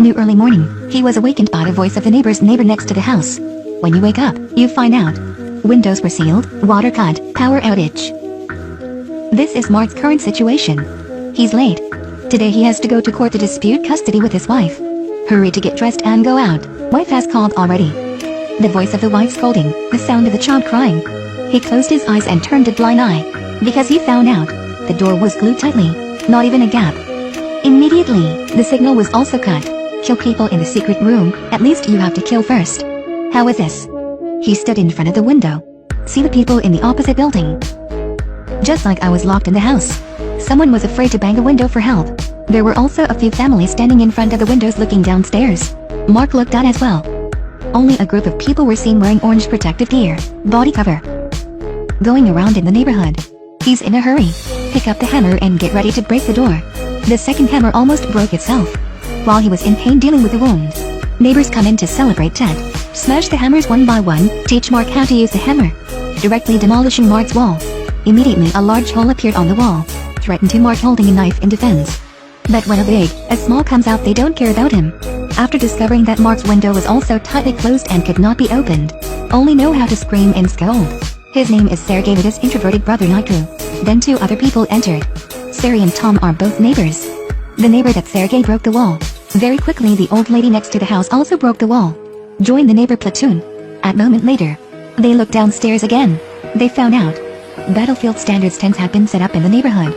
New early morning, he was awakened by the voice of the neighbor's neighbor next to the house. When you wake up, you find out. Windows were sealed, water cut, power outage. This is Mark's current situation. He's late. Today he has to go to court to dispute custody with his wife. Hurry to get dressed and go out. Wife has called already. The voice of the wife scolding, the sound of the child crying. He closed his eyes and turned a blind eye, because he found out the door was glued tightly, not even a gap. Immediately, the signal was also cut. Kill people in the secret room, at least you have to kill first. How is this? He stood in front of the window. See the people in the opposite building. Just like I was locked in the house. Someone was afraid to bang the window for help. There were also a few families standing in front of the windows looking downstairs. Mark looked out as well. Only a group of people were seen wearing orange protective gear, body cover. Going around in the neighborhood. He's in a hurry. Pick up the hammer and get ready to break the door. The second hammer almost broke itself. While he was in pain dealing with the wound. Neighbors come in to celebrate Ted. Smash the hammers one by one, teach Mark how to use the hammer. Directly demolishing Mark's wall. Immediately a large hole appeared on the wall. Threatened to Mark holding a knife in defense. But when a small comes out they don't care about him. After discovering that Mark's window was also tightly closed and could not be opened. Only know how to scream and scold. His name is Sergey with his introverted brother Niku. Then two other people entered. Sari and Tom are both neighbors. The neighbor that Sergey broke the wall. Very quickly the old lady next to the house also broke the wall. Joined the neighbor platoon. A moment later, they looked downstairs again. They found out. Battlefield standards tents had been set up in the neighborhood.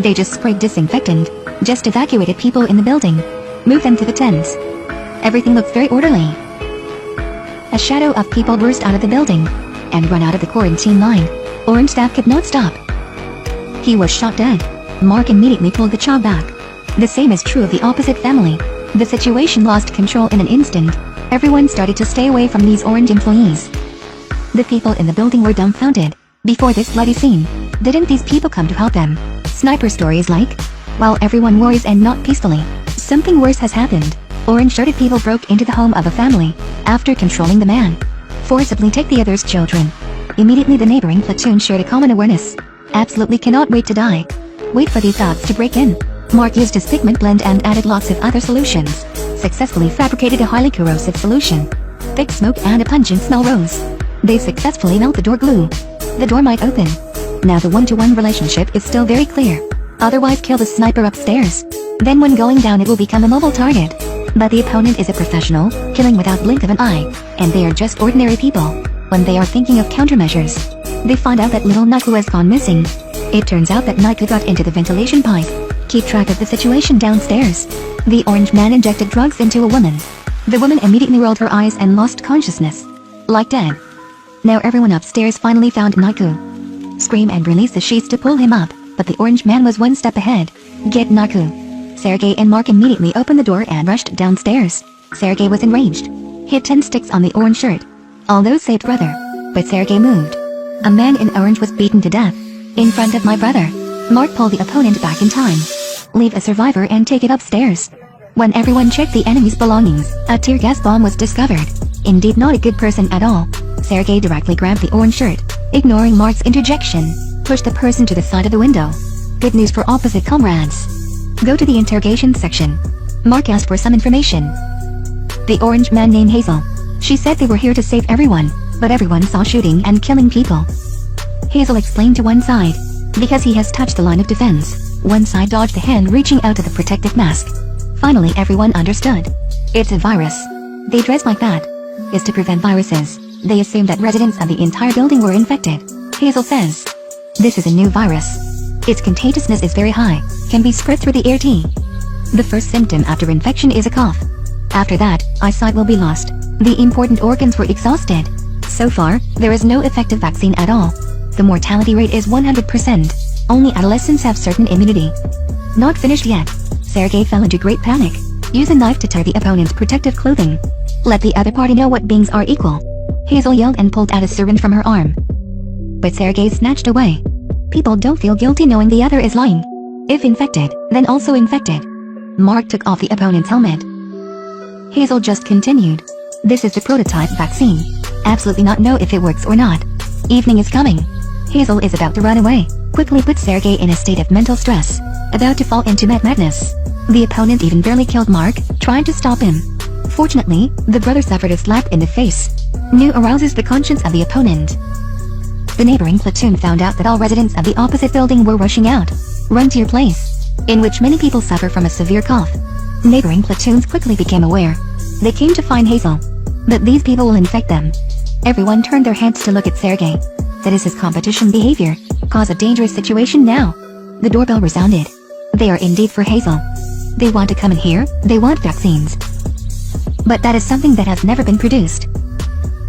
They just sprayed disinfectant. Just evacuated people in the building. Moved them to the tents. Everything looked very orderly. A shadow of people burst out of the building. And run out of the quarantine line. Orange staff could not stop. He was shot dead. Mark immediately pulled the child back. The same is true of the opposite family. The situation lost control in an instant. Everyone started to stay away from these orange employees. The people in the building were dumbfounded. Before this bloody scene, didn't these people come to help them? Sniper stories like, while everyone worries and not peacefully, something worse has happened. Orange-shirted people broke into the home of a family. After controlling the man, forcibly take the other's children. Immediately the neighboring platoon shared a common awareness. Absolutely cannot wait to die. Wait for these thugs to break in. Mark used his pigment blend and added lots of other solutions. Successfully fabricated a highly corrosive solution. Thick smoke and a pungent smell rose. They successfully melt the door glue. The door might open. Now the one-to-one relationship is still very clear. Otherwise kill the sniper upstairs. Then when going down it will become a mobile target. But the opponent is a professional, killing without blink of an eye. And they are just ordinary people. When they are thinking of countermeasures, they find out that little Niku has gone missing. It turns out that Niku got into the ventilation pipe. Keep track of the situation downstairs. The orange man injected drugs into a woman. The woman immediately rolled her eyes and lost consciousness. Like dead. Now everyone upstairs finally found Niku. Scream and release the sheets to pull him up, but the orange man was one step ahead. Get Niku. Sergey and Mark immediately opened the door and rushed downstairs. Sergey was enraged. Hit 10 sticks on the orange shirt. Although saved brother. But Sergey moved. A man in orange was beaten to death. In front of my brother. Mark pulled the opponent back in time. Leave a survivor and take it upstairs. When everyone checked the enemy's belongings, a tear gas bomb was discovered. Indeed not a good person at all. Sergey directly grabbed the orange shirt. Ignoring Mark's interjection, pushed the person to the side of the window. Good news for opposite comrades. Go to the interrogation section. Mark asked for some information. The orange man named Hazel. She said they were here to save everyone, but everyone saw shooting and killing people. Hazel explained to one side. Because he has touched the line of defense, one side dodged the hand reaching out to the protective mask. Finally everyone understood. It's a virus. They dress like that. It's to prevent viruses. They assume that residents of the entire building were infected. Hazel says. This is a new virus. Its contagiousness is very high, can be spread through the air. The first symptom after infection is a cough. After that, eyesight will be lost. The important organs were exhausted. So far, there is no effective vaccine at all. The mortality rate is 100%. Only adolescents have certain immunity. Not finished yet. Sergey fell into great panic. Use a knife to tear the opponent's protective clothing. Let the other party know what beings are equal. Hazel yelled and pulled out a syringe from her arm. But Sergey snatched away. People don't feel guilty knowing the other is lying. If infected, then also infected. Mark took off the opponent's helmet. Hazel just continued. This is the prototype vaccine. Absolutely not know if it works or not. Evening is coming. Hazel is about to run away. Quickly put Sergey in a state of mental stress. About to fall into madness. The opponent even barely killed Mark, trying to stop him. Fortunately, the brother suffered a slap in the face. New arouses the conscience of the opponent. The neighboring platoon found out that all residents of the opposite building were rushing out. Run to your place, in which many people suffer from a severe cough. Neighboring platoons quickly became aware. They came to find Hazel, but these people will infect them. Everyone turned their heads to look at Sergei. That is his competition behavior, cause a dangerous situation now. The doorbell resounded. They are indeed for Hazel. They want to come in here, they want vaccines. But that is something that has never been produced.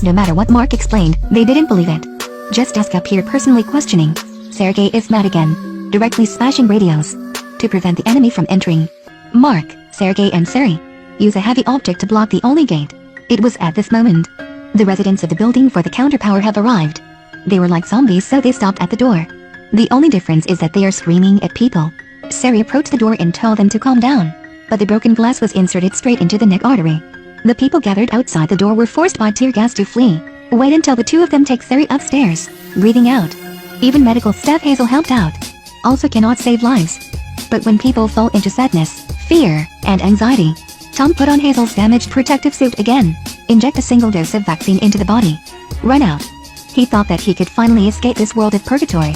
No matter what Mark explained, they didn't believe it. Just Dusk appeared personally questioning. Sergei is mad again, directly smashing radios to prevent the enemy from entering. Mark, Sergei and Sari use a heavy object to block the only gate. It was at this moment the residents of the building for the counterpower have arrived. They were like zombies, so they stopped at the door. The only difference is that they are screaming at people. Sari approached the door and told them to calm down, but the broken glass was inserted straight into the neck artery. The people gathered outside the door were forced by tear gas to flee. Wait until the two of them take Sari upstairs, breathing out. Even medical staff Hazel helped out. Also cannot save lives. But when people fall into sadness, fear, and anxiety, Tom put on Hazel's damaged protective suit again, inject a single dose of vaccine into the body, run out. He thought that he could finally escape this world of purgatory.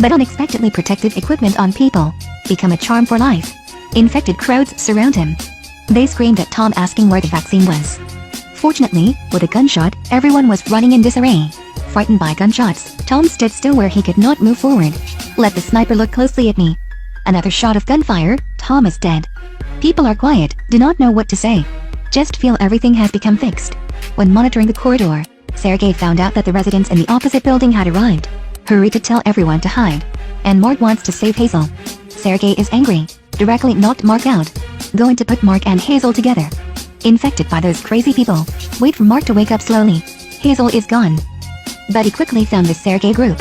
But unexpectedly protective equipment on people become a charm for life. Infected crowds surround him. They screamed at Tom asking where the vaccine was. Fortunately, with a gunshot, everyone was running in disarray. Frightened by gunshots, Tom stood still where he could not move forward. Let the sniper look closely at me. Another shot of gunfire, Tom is dead. People are quiet, do not know what to say. Just feel everything has become fixed. When monitoring the corridor, Sergei found out that the residents in the opposite building had arrived. Hurry to tell everyone to hide. And Mark wants to save Hazel. Sergei is angry, directly knocked Mark out. Going to put Mark and Hazel together. Infected by those crazy people. Wait for Mark to wake up slowly. Hazel is gone. But he quickly found the Sergei group.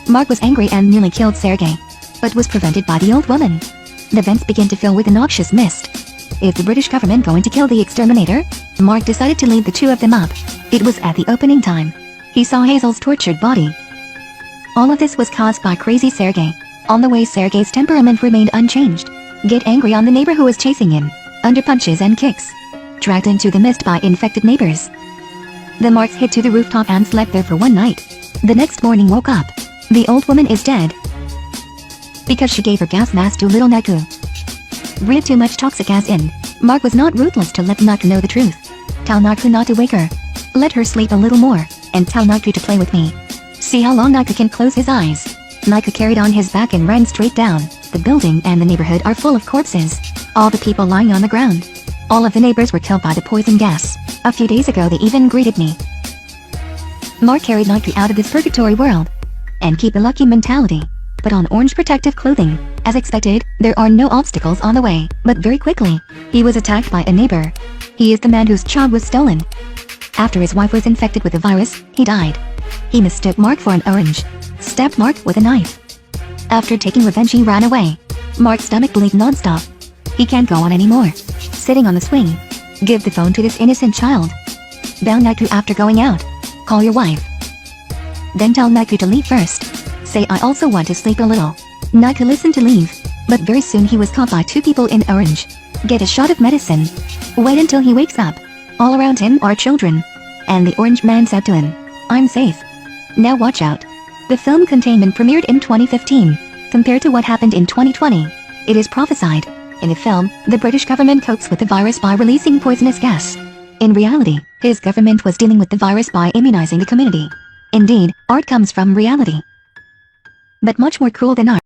Mark was angry and nearly killed Sergei, but was prevented by the old woman. The vents began to fill with a noxious mist. Is the British government going to kill the exterminator? Mark decided to lead the two of them up. It was at the opening time. He saw Hazel's tortured body. All of this was caused by crazy Sergei. On the way, Sergei's temperament remained unchanged. Get angry on the neighbor who was chasing him, under punches and kicks. Dragged into the mist by infected neighbors. The Marks hid to the rooftop and slept there for one night. The next morning woke up. The old woman is dead. Because she gave her gas mask to little Naku. Breathed too much toxic gas in. Mark was not ruthless to let Naku know the truth. Tell Naku not to wake her. Let her sleep a little more, and tell Naku to play with me. See how long Naku can close his eyes. Naku carried on his back and ran straight down. The building and the neighborhood are full of corpses. All the people lying on the ground. All of the neighbors were killed by the poison gas. A few days ago they even greeted me. Mark carried Naku out of this purgatory world. And keep a lucky mentality. Put on orange protective clothing. As expected, there are no obstacles on the way. But very quickly, he was attacked by a neighbor. He is the man whose child was stolen. After his wife was infected with the virus, he died. He mistook Mark for an orange. Stabbed Mark with a knife. After taking revenge he ran away. Mark's stomach bleed non-stop. He can't go on anymore. Sitting on the swing. Give the phone to this innocent child. Bell Naku after going out. Call your wife. Then tell Naku to leave first. Say I also want to sleep a little. Naku listened to leave. But very soon he was caught by two people in orange. Get a shot of medicine. Wait until he wakes up. All around him are children. And the orange man said to him, I'm safe. Now watch out. The film Containment premiered in 2015. Compared to what happened in 2020, it is prophesied. In the film, the British government copes with the virus by releasing poisonous gas. In reality, his government was dealing with the virus by immunizing the community. Indeed, art comes from reality. But much more cruel than art.